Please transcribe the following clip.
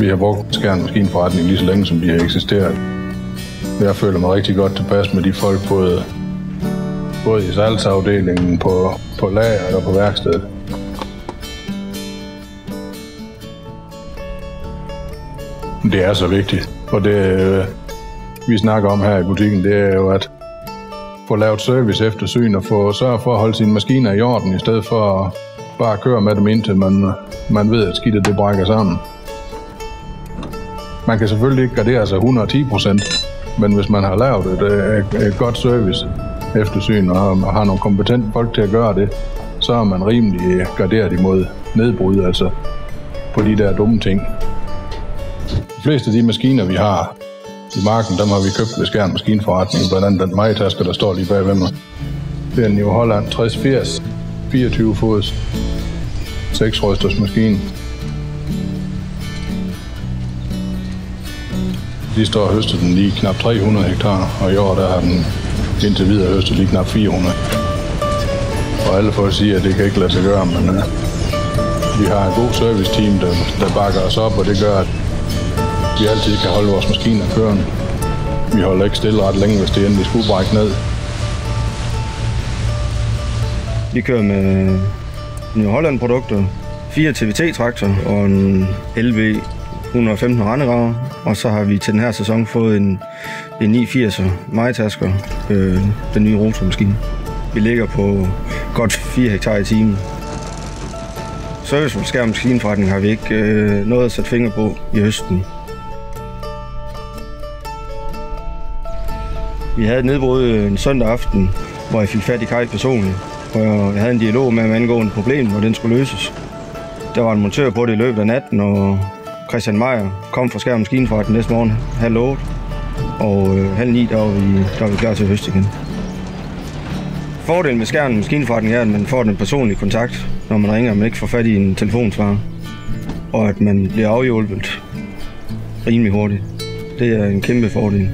Vi har brugt Skjern Maskinforretning lige så længe, som de har eksisteret. Jeg føler mig rigtig godt tilpas med de folk, både i salgsafdelingen, på lager og på værkstedet. Det er så vigtigt, og det vi snakker om her i butikken, det er jo at få lavet service eftersyn og få sørge for at holde sine maskiner i orden, i stedet for at bare køre med dem indtil man ved, at skidtet det brækker sammen. Man kan selvfølgelig ikke gardere sig 110%, men hvis man har lavet et godt service eftersyn og har nogle kompetente folk til at gøre det, så er man rimelig garderet imod nedbrud, altså på de der dumme ting. De fleste af de maskiner, vi har i marken, dem har vi købt ved Skjern Maskinforretning, blandt andet den majtasker, der står lige bagved mig. Det er en New Holland 6080, 24 fods, 6-røsters maskine. Sidste år høstede den lige knap 300 hektar, og i år der har den indtil videre høstet lige knap 400. Og alle folk siger, at det kan ikke lade sig gøre, men vi har et god serviceteam, der bakker os op, og det gør, at vi altid kan holde vores maskiner kørende. Vi holder ikke stille ret længe, hvis det endelig skulle brække ned. Vi kører med New Holland-produkter, 4 TVT-traktor og en LV 115 rendegraver. Og så har vi til den her sæson fået en 980'er majtasker, den nye rotormaskine. Vi ligger på godt 4 hektar i timen. Service på Skjern Maskinforretning har vi ikke noget at sætte fingre på i høsten. Vi havde et nedbrud en søndag aften, hvor jeg fik fat i Kai personligt. Og jeg havde en dialog med ham angående problemet, og den skulle løses. Der var en montør på det i løbet af natten, og Christian Meier kom fra Skjern Maskinforretning næste morgen 7:30. Og 8:30 der var vi klar til at høste igen. Fordelen med Skjern Maskinforretning er, at man får den personlige kontakt, når man ringer, og man ikke får fat i en telefonsvarer. Og at man bliver afhjulpet rimelig hurtigt. Det er en kæmpe fordel.